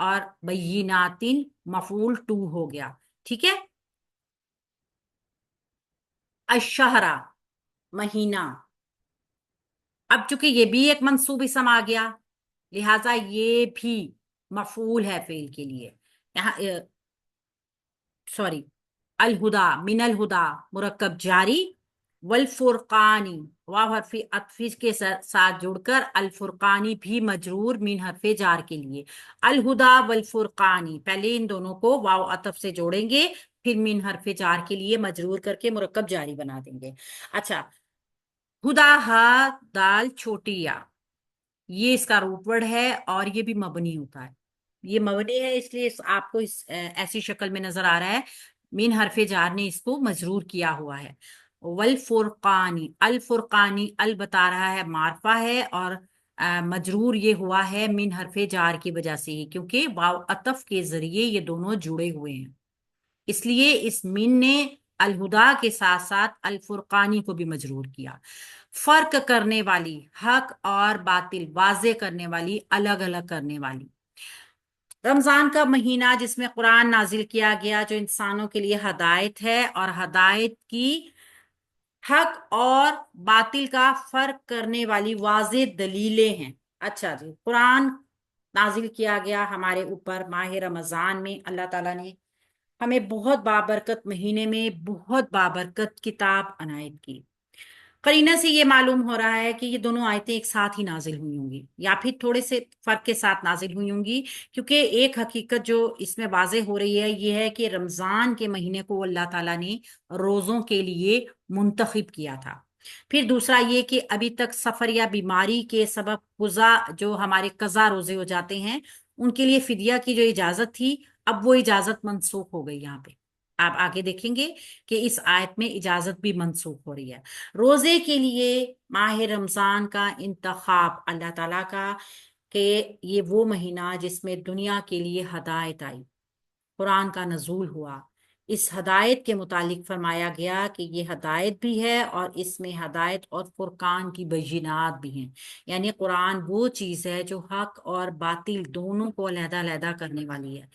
اور بیناتن مفعول 2 ہو گیا. ٹھیک ہے. الشہرا مہینہ. اب چونکہ یہ بھی ایک منصوب اسم آ گیا لہذا یہ بھی مفعول ہے فعل کے لیے. یہاں سوری الہدا من الہدا مرکب جاری والفرقانی واو حرف عطف کے ساتھ جڑ کر الفرقانی بھی مجرور من حرف جار کے لیے. الہدا والفرقانی پہلے ان دونوں کو واو عطف سے جوڑیں گے پھر من حرف جار کے لیے مجرور کر کے مرکب جاری بنا دیں گے. اچھا ہدا ہا دال چھوٹی یا یہ اس کا روٹ ورڈ ہے اور یہ بھی مبنی ہوتا ہے. یہ مبنی ہے اس لیے آپ کو اس ایسی شکل میں نظر آ رہا ہے من حرف جار نے اس کو مجرور کیا ہوا ہے. والفرقانی الفرقانی ال بتا رہا ہے معرفہ ہے اور مجرور یہ ہوا ہے من حرف جار کی وجہ سے ہی کیونکہ واو عطف کے ذریعے یہ دونوں جڑے ہوئے ہیں. اس لیے اس من نے الہدا کے ساتھ ساتھ الفرقانی کو بھی مجرور کیا. فرق کرنے والی حق اور باطل واضح کرنے والی الگ الگ کرنے والی. رمضان کا مہینہ جس میں قرآن نازل کیا گیا جو انسانوں کے لیے ہدایت ہے اور ہدایت کی حق اور باطل کا فرق کرنے والی واضح دلیلیں ہیں. اچھا جی قرآن نازل کیا گیا ہمارے اوپر ماہ رمضان میں. اللہ تعالیٰ نے ہمیں بہت بابرکت مہینے میں بہت بابرکت کتاب عنایت کی. قرینہ سے یہ معلوم ہو رہا ہے کہ یہ دونوں آیتیں ایک ساتھ ہی نازل ہوئی ہوں گی یا پھر تھوڑے سے فرق کے ساتھ نازل ہوئی ہوں گی کیونکہ ایک حقیقت جو اس میں واضح ہو رہی ہے یہ ہے کہ رمضان کے مہینے کو اللہ تعالیٰ نے روزوں کے لیے منتخب کیا تھا. پھر دوسرا یہ کہ ابھی تک سفر یا بیماری کے سبب قضا جو ہمارے قضا روزے ہو جاتے ہیں ان کے لیے فدیہ کی جو اجازت تھی اب وہ اجازت منسوخ ہو گئی. یہاں پہ آپ آگے دیکھیں گے کہ اس آیت میں اجازت بھی منسوخ ہو رہی ہے. روزے کے لیے ماہ رمضان کا انتخاب اللہ تعالیٰ کا کہ یہ وہ مہینہ جس میں دنیا کے لیے ہدایت آئی قرآن کا نزول ہوا. اس ہدایت کے متعلق فرمایا گیا کہ یہ ہدایت بھی ہے اور اس میں ہدایت اور فرقان کی بینات بھی ہیں. یعنی قرآن وہ چیز ہے جو حق اور باطل دونوں کو علیحدہ علیحدہ کرنے والی ہے.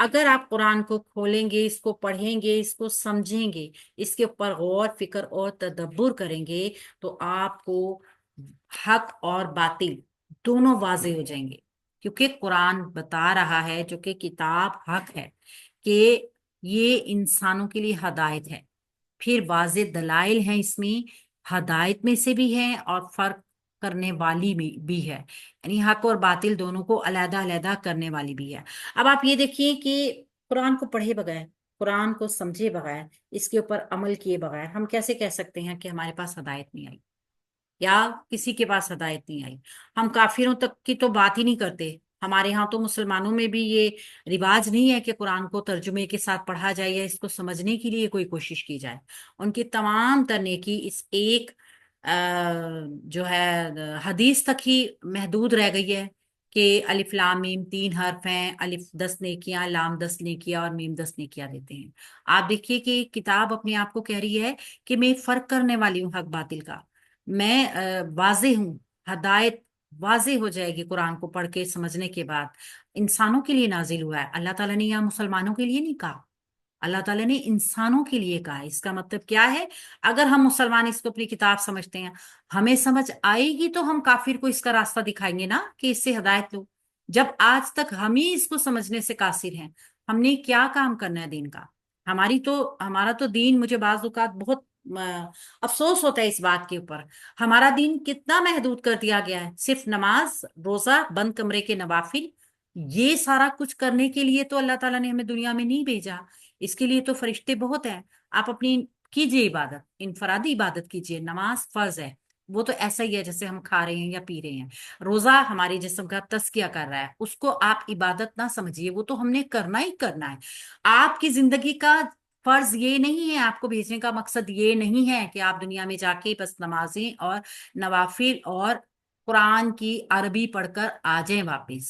اگر آپ قرآن کو کھولیں گے اس کو پڑھیں گے اس کو سمجھیں گے اس کے اوپر غور فکر اور تدبر کریں گے تو آپ کو حق اور باطل دونوں واضح ہو جائیں گے کیونکہ قرآن بتا رہا ہے جو کہ کتاب حق ہے کہ یہ انسانوں کے لیے ہدایت ہے. پھر واضح دلائل ہیں اس میں ہدایت میں سے بھی ہیں اور فرق کرنے والی بھی ہے یعنی حق اور باطل دونوں کو علیحدہ علیحدہ کرنے والی بھی ہے. اب آپ یہ دیکھیے کہ قرآن کو پڑھے بغیر قرآن کو سمجھے بغیر اس کے اوپر عمل کیے بغیر ہم کیسے کہہ سکتے ہیں کہ ہمارے پاس ہدایت نہیں آئی یا کسی کے پاس ہدایت نہیں آئی. ہم کافروں تک کی تو بات ہی نہیں کرتے. ہمارے ہاں تو مسلمانوں میں بھی یہ رواج نہیں ہے کہ قرآن کو ترجمے کے ساتھ پڑھا جائے یا اس کو سمجھنے کے لیے کوئی کوشش کی جائے. ان کی تمام تر نیکی اس ایک جو ہے حدیث تک ہی محدود رہ گئی ہے کہ الف لام میم 3 حرف ہیں الف 10 نیکیاں لام 10 نیکیاں اور میم 10 نیکیاں دیتے ہیں. آپ دیکھیے کہ کتاب اپنے آپ کو کہہ رہی ہے کہ میں فرق کرنے والی ہوں حق باطل کا. میں واضح ہوں. ہدایت واضح ہو جائے گی قرآن کو پڑھ کے سمجھنے کے بعد. انسانوں کے لیے نازل ہوا ہے. اللہ تعالیٰ نے یہاں مسلمانوں کے لیے نہیں کہا اللہ تعالیٰ نے انسانوں کے لیے کہا. اس کا مطلب کیا ہے اگر ہم مسلمان اس کو اپنی کتاب سمجھتے ہیں ہمیں سمجھ آئے گی تو ہم کافر کو اس کا راستہ دکھائیں گے نا کہ اس سے ہدایت لو. جب آج تک ہم ہی اس کو سمجھنے سے قاصر ہیں ہم نے کیا کام کرنا ہے دین کا. ہمارا تو دین مجھے بعض اوقات بہت افسوس ہوتا ہے اس بات کے اوپر. ہمارا دین کتنا محدود کر دیا گیا ہے. صرف نماز روزہ بند کمرے کے نوافل یہ سارا کچھ کرنے کے لیے تو اللہ تعالیٰ نے ہمیں دنیا میں نہیں بھیجا. اس کے لیے تو فرشتے بہت ہیں. آپ اپنی کیجئے عبادت انفرادی عبادت کیجئے. نماز فرض ہے وہ تو ایسا ہی ہے جیسے ہم کھا رہے ہیں یا پی رہے ہیں. روزہ ہمارے جسم کا تزکیہ کر رہا ہے اس کو آپ عبادت نہ سمجھیے وہ تو ہم نے کرنا ہی کرنا ہے. آپ کی زندگی کا فرض یہ نہیں ہے آپ کو بھیجنے کا مقصد یہ نہیں ہے کہ آپ دنیا میں جا کے بس نمازیں اور نوافل اور قرآن کی عربی پڑھ کر آ جائیں واپس.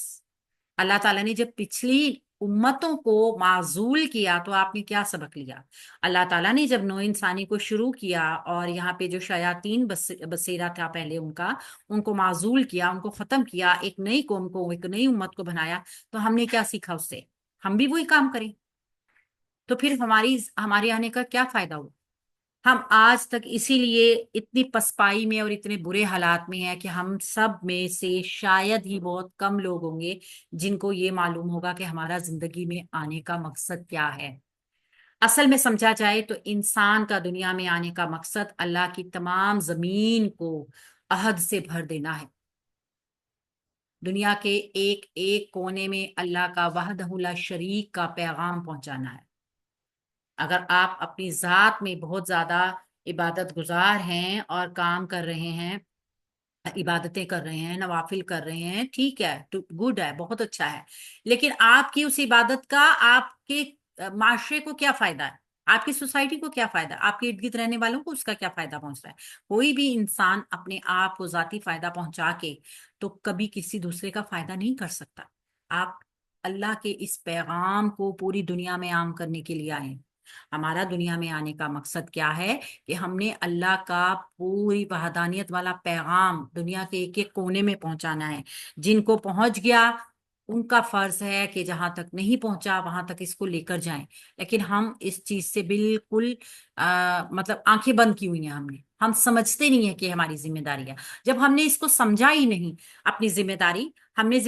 اللہ تعالیٰ نے جب پچھلی امتوں کو معزول کیا تو آپ نے کیا سبق لیا؟ اللہ تعالیٰ نے جب نو انسانی کو شروع کیا اور یہاں پہ جو شیاطین بسیرا تھا پہلے ان کو معزول کیا، ان کو ختم کیا، ایک نئی قوم کو، ایک نئی امت کو بنایا، تو ہم نے کیا سیکھا اس سے؟ ہم بھی وہی کام کریں تو پھر ہمارے آنے کا کیا فائدہ ہو؟ ہم آج تک اسی لیے اتنی پسپائی میں اور اتنے برے حالات میں ہیں کہ ہم سب میں سے شاید ہی بہت کم لوگ ہوں گے جن کو یہ معلوم ہوگا کہ ہمارا زندگی میں آنے کا مقصد کیا ہے۔ اصل میں سمجھا جائے تو انسان کا دنیا میں آنے کا مقصد اللہ کی تمام زمین کو عہد سے بھر دینا ہے، دنیا کے ایک ایک کونے میں اللہ کا وحدہ لا شریک کا پیغام پہنچانا ہے۔ اگر آپ اپنی ذات میں بہت زیادہ عبادت گزار ہیں اور کام کر رہے ہیں، عبادتیں کر رہے ہیں، نوافل کر رہے ہیں، ٹھیک ہے، گڈ ہے، بہت اچھا ہے، لیکن آپ کی اس عبادت کا آپ کے معاشرے کو کیا فائدہ ہے؟ آپ کی سوسائٹی کو کیا فائدہ؟ آپ کے ارد گرد رہنے والوں کو اس کا کیا فائدہ پہنچتا ہے؟ کوئی بھی انسان اپنے آپ کو ذاتی فائدہ پہنچا کے تو کبھی کسی دوسرے کا فائدہ نہیں کر سکتا۔ آپ اللہ کے اس پیغام کو پوری دنیا میں عام کرنے کے لیے آئے ہیں۔ ہمارا دنیا میں آنے کا مقصد کیا ہے کہ ہم نے اللہ کا پوری وحدانیت والا پیغام دنیا کے ایک ایک کونے میں پہنچانا ہے۔ جن کو پہنچ گیا ان کا فرض ہے کہ جہاں تک نہیں پہنچا وہاں تک اس کو لے کر جائیں، لیکن ہم اس چیز سے بالکل مطلب آنکھیں بند کی ہوئی ہیں۔ ہم سمجھتے نہیں ہیں کہ ہماری ذمہ داری ہے۔ جب ہم نے اس کو سمجھا ہی نہیں اپنی ذمہ داری، ہم نے